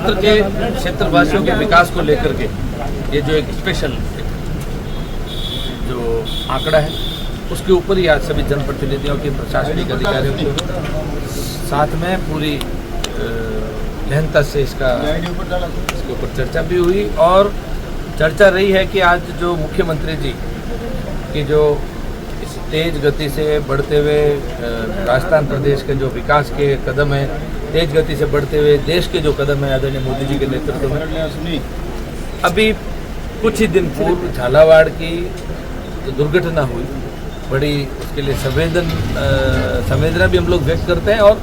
क्षेत्र के क्षेत्रवासियों के विकास को लेकर के ये जो एक स्पेशल जो आंकड़ा है उसके ऊपर ही आज सभी जनप्रतिनिधियों के प्रशासनिक अधिकारियों के साथ में पूरी गहनता से इसके ऊपर चर्चा भी हुई और चर्चा रही है कि आज जो मुख्यमंत्री जी की जो इस तेज गति से बढ़ते हुए राजस्थान प्रदेश के जो विकास के कदम हैं, तेज गति से बढ़ते हुए देश के जो कदम हैं आदरणीय मोदी जी के नेतृत्व में, अभी कुछ ही दिन पूर्व झालावाड़ की जो दुर्घटना हुई, बड़ी उसके लिए संवेदना भी हम लोग व्यक्त करते हैं और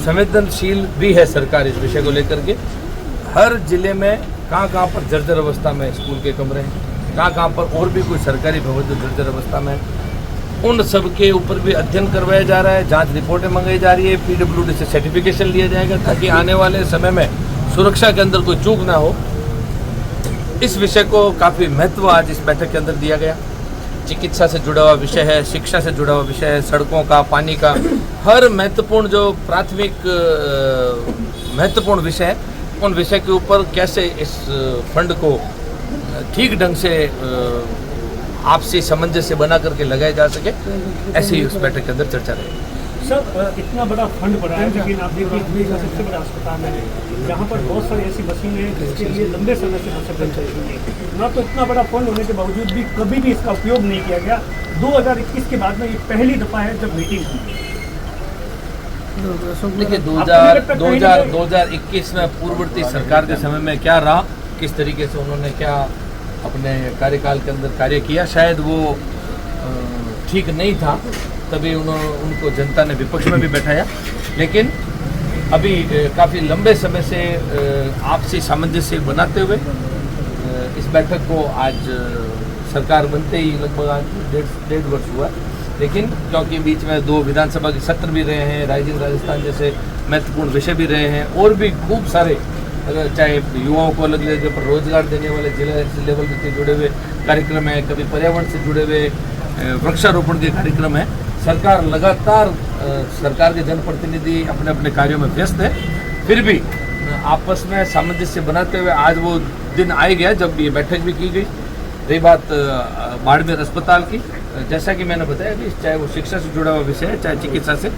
संवेदनशील भी है सरकार इस विषय को लेकर के। हर जिले में कहाँ पर जर्जर अवस्था में स्कूल के कमरे हैं, कहाँ पर और भी कोई सरकारी भवन जो जर्जर अवस्था में, उन सब के ऊपर भी अध्ययन करवाया जा रहा है, जांच रिपोर्टें मंगाई जा रही है, PWD से सर्टिफिकेशन लिया जाएगा ताकि आने वाले समय में सुरक्षा के अंदर कोई चूक ना हो। इस विषय को काफ़ी महत्व आज इस बैठक के अंदर दिया गया। चिकित्सा से जुड़ा हुआ विषय है, शिक्षा से जुड़ा हुआ विषय है, सड़कों का, पानी का, हर महत्वपूर्ण जो प्राथमिक महत्वपूर्ण विषय है उन विषय के ऊपर कैसे इस फंड को ठीक ढंग से आपसी सामंजस्य बना करके लगाया जा सके, ऐसे ही उस बैठक के अंदर चर्चा रहेगी। सर, इतना बड़ा फंड बढ़ा है लेकिन आप देखिए दुनिया का सबसे बड़ा अस्पताल है जहाँ पर बहुत सारी ऐसी मशीनें हैं जिसके लिए लंबे समय से मशक्कत चाहिए ना, तो इतना बड़ा फंड होने के बावजूद भी कभी भी इसका उपयोग नहीं किया गया। 2021 के बाद में ये पहली दफा है जब मीटिंग हुई। देखिए 2021 में पूर्ववर्ती सरकार के समय में क्या रहा, किस तरीके से उन्होंने क्या अपने कार्यकाल के अंदर कार्य किया, शायद वो ठीक नहीं था, तभी उनको जनता ने विपक्ष में भी बैठाया। लेकिन अभी काफ़ी लंबे समय से आपसी सामंजस्य बनाते हुए इस बैठक को आज सरकार बनते ही लगभग आज डेढ़ वर्ष हुआ, लेकिन क्योंकि बीच में 2 विधानसभा के सत्र भी रहे हैं, राइजिंग राजस्थान जैसे महत्वपूर्ण विषय भी रहे हैं और भी खूब सारे, अगर चाहे युवाओं को अलग जगह पर रोजगार देने वाले जिला लेवल से जुड़े हुए कार्यक्रम है, कभी पर्यावरण से जुड़े हुए वृक्षारोपण के कार्यक्रम है। सरकार लगातार सरकार के जनप्रतिनिधि अपने अपने कार्यों में व्यस्त है, फिर भी आपस में सामंजस्य बनाते हुए आज वो दिन आए गया जब ये बैठक भी की गई। रही बात बाड़मेर अस्पताल की, जैसा कि मैंने बताया कि चाहे वो शिक्षा से जुड़ा हुआ विषय है, चाहे चिकित्सा से,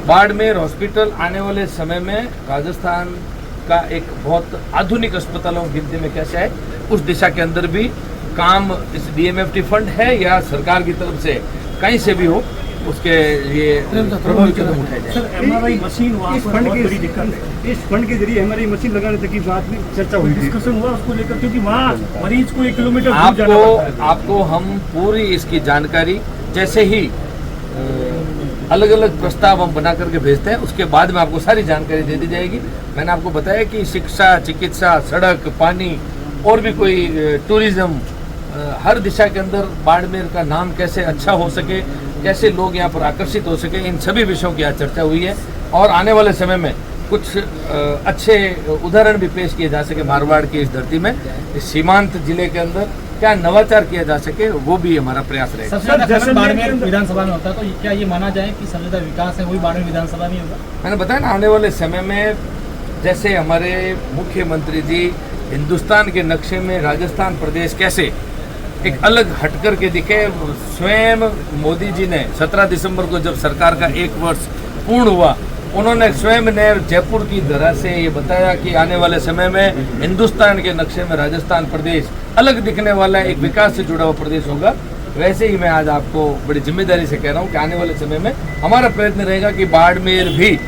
बाड़मेर हॉस्पिटल आने वाले समय में राजस्थान का एक बहुत आधुनिक अस्पतालों की गिनती में कैसे है, उस दिशा के अंदर भी काम इस DMFT फंड है या सरकार की तरफ से कहीं से भी हो, उसके लिए प्रभावी कदम उठाए जाए। सर, MRI मशीन इस फंड की बड़ी दिक्कत है। इस फंड के जरिए MRI मशीन लगाने तक की बात में चर्चा हुई, डिस्कशन हुआ उसको लेकर, क्योंकि वहाँ मरीज को 1 किलोमीटर दूर जाना पड़ता है। आपको हम पूरी इसकी जानकारी जैसे ही अलग अलग प्रस्ताव हम बना करके भेजते हैं, उसके बाद में आपको सारी जानकारी दे दी जाएगी। मैंने आपको बताया कि शिक्षा, चिकित्सा, सड़क, पानी और भी कोई टूरिज्म, हर दिशा के अंदर बाड़मेर का नाम कैसे अच्छा हो सके, कैसे लोग यहाँ पर आकर्षित हो सके, इन सभी विषयों की आज चर्चा हुई है और आने वाले समय में कुछ अच्छे उदाहरण भी पेश किए जा सके मारवाड़ की इस धरती में, इस सीमांत जिले के अंदर क्या नवाचार किया जा सके, वो भी हमारा प्रयास रहेगा। सबसे ज्यादा बाड़मेर विधानसभा में होता है, तो क्या ये माना जाए कि सबसे ज्यादा विकास है वही बाड़मेर विधानसभा में होगा? मैंने बताया ना, आने वाले समय में जैसे हमारे मुख्यमंत्री जी हिंदुस्तान के नक्शे में राजस्थान प्रदेश कैसे एक अलग हटकर के दिखे, स्वयं मोदी जी ने 17 दिसंबर को जब सरकार का 1 वर्ष पूर्ण हुआ, उन्होंने स्वयं ने जयपुर की धरा से ये बताया कि आने वाले समय में हिंदुस्तान के नक्शे में राजस्थान प्रदेश अलग दिखने वाला एक विकास से जुड़ा हुआ प्रदेश होगा। वैसे ही मैं आज आपको बड़ी जिम्मेदारी से कह रहा हूँ कि आने वाले समय में हमारा प्रयत्न रहेगा कि बाड़मेर भी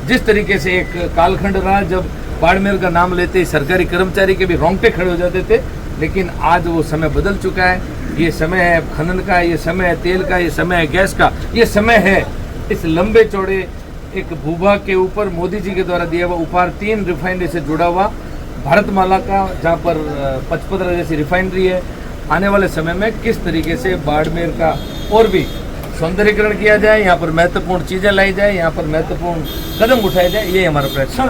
जिस तरीके से एक कालखंड रहा जब बाड़मेर का नाम लेते ही सरकारी कर्मचारी के भी रोंगटे खड़े हो जाते थे, लेकिन आज वो समय बदल चुका है। ये समय है खनन का, ये समय है तेल का, ये समय है गैस का, ये समय है इस लंबे चौड़े एक भूभाग के ऊपर मोदी जी के द्वारा दिया हुआ उपहार 3 रिफाइनरी से जुड़ा हुआ भारतमाला का, जहाँ पर 55 जैसी रिफाइनरी है। आने वाले समय में किस तरीके से बाड़मेर का और भी सौंदर्यीकरण किया जाए, यहाँ पर महत्वपूर्ण चीजें लाई जाए, यहाँ पर महत्वपूर्ण कदम उठाए जाए, ये हमारा प्रयत्न।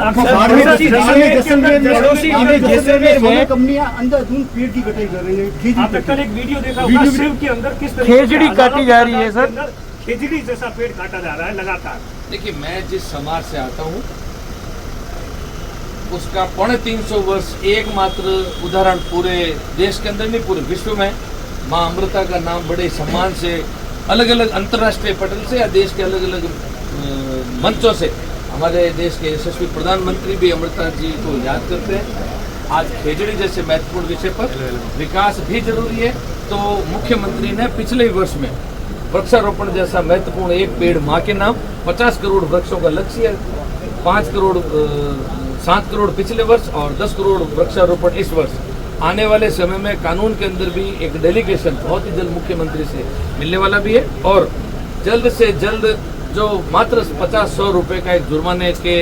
कंपनियां अंधाधुंध पेड़ की कटाई कर रही है। आपने कल एक वीडियो देखा होगा, शिव के अंदर किस तरह खेजड़ी काटी जा रही है सर, खेजड़ी जैसा पेड़ काटा जा रहा है लगातार। देखिए, मैं जिस समाज से आता हूँ उसका 350 वर्ष एकमात्र उदाहरण पूरे देश के अंदर नहीं पूरे विश्व में माँ अमृता का नाम बड़े सम्मान से अलग अलग अंतर्राष्ट्रीय पटल से या देश के अलग अलग मंचों से हमारे देश के यशस्वी प्रधानमंत्री भी अमृता जी को याद करते हैं। आज खेजड़ी जैसे महत्वपूर्ण विषय पर विकास भी जरूरी है, तो मुख्यमंत्री ने पिछले ही वर्ष में वृक्षारोपण जैसा महत्वपूर्ण एक पेड़ माँ के नाम 50 करोड़ वृक्षों का लक्ष्य है। 7 करोड़ पिछले वर्ष और 10 करोड़ वृक्षारोपण इस वर्ष। आने वाले समय में कानून के अंदर भी एक डेलीगेशन बहुत ही जल्द मुख्यमंत्री से मिलने वाला भी है और जल्द से जल्द जो मात्र 50-100 रुपए का एक जुर्माने के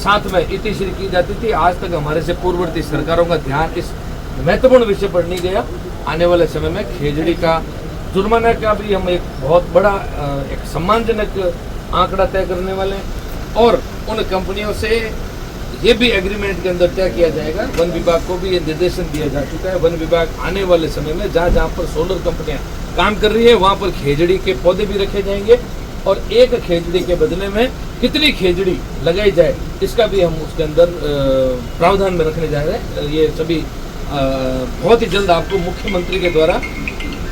साथ में इतिश्री की जाती थी, आज तक हमारे से पूर्ववर्ती सरकारों का ध्यान इस महत्वपूर्ण विषय पर नहीं गया। आने वाले समय में खेजड़ी का जुर्माना का भी हम एक बहुत बड़ा एक सम्मानजनक आंकड़ा तय करने वाले हैं और उन कंपनियों से ये भी एग्रीमेंट के अंदर तय किया जाएगा। वन विभाग को भी ये निर्देशन दिया जा चुका है। वन विभाग आने वाले समय में जहाँ पर सोलर कंपनियां काम कर रही है वहाँ पर खेजड़ी के पौधे भी रखे जाएंगे और एक खेजड़ी के बदले में कितनी खेजड़ी लगाई जाए इसका भी हम उसके अंदर प्रावधान में रखने जा रहे हैं। ये सभी बहुत ही जल्द आपको मुख्यमंत्री के द्वारा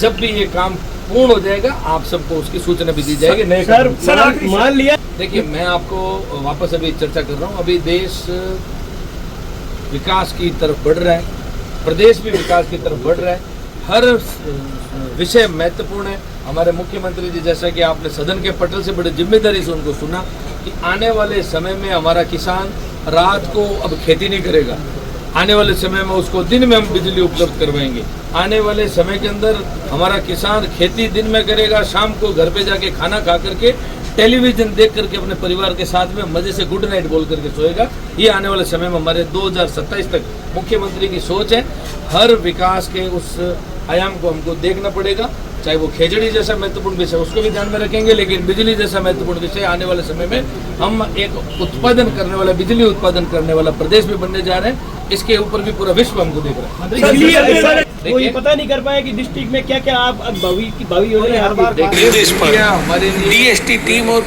जब भी ये काम पूर्ण हो जाएगा आप सबको उसकी सूचना भी दी जाएगी। नए सर मान लिया। देखिए, मैं आपको वापस अभी चर्चा कर रहा हूँ। अभी देश विकास की तरफ बढ़ रहा है, प्रदेश भी विकास की तरफ बढ़ रहा है। हर विषय महत्वपूर्ण है। हमारे मुख्यमंत्री जी जैसा कि आपने सदन के पटल से बड़ी जिम्मेदारी से उनको सुना कि आने वाले समय में हमारा किसान रात को अब खेती नहीं करेगा, आने वाले समय में उसको दिन में हम बिजली उपलब्ध करवाएंगे। आने वाले समय के अंदर हमारा किसान खेती दिन में करेगा, शाम को घर पे जाके खाना खा करके टेलीविजन देख करके अपने परिवार के साथ में मजे से गुड नाइट बोल करके सोएगा। ये आने वाले समय में हमारे 2027 तक मुख्यमंत्री की सोच है। हर विकास के उस आयाम को हमको देखना पड़ेगा, चाहे वो खेजड़ी जैसा महत्वपूर्ण विषय उसको भी ध्यान में रखेंगे, लेकिन बिजली जैसा महत्वपूर्ण विषय आने वाले समय में हम एक उत्पादन करने वाला, बिजली उत्पादन करने वाला प्रदेश भी बनने जा रहे हैं। इसके ऊपर भी पूरा विश्व हमको देख रहा है। वो ये पता नहीं कर पाया कि डिस्ट्रिक्ट में क्या क्या आप भावी योजना हमारे लिए DST टीम और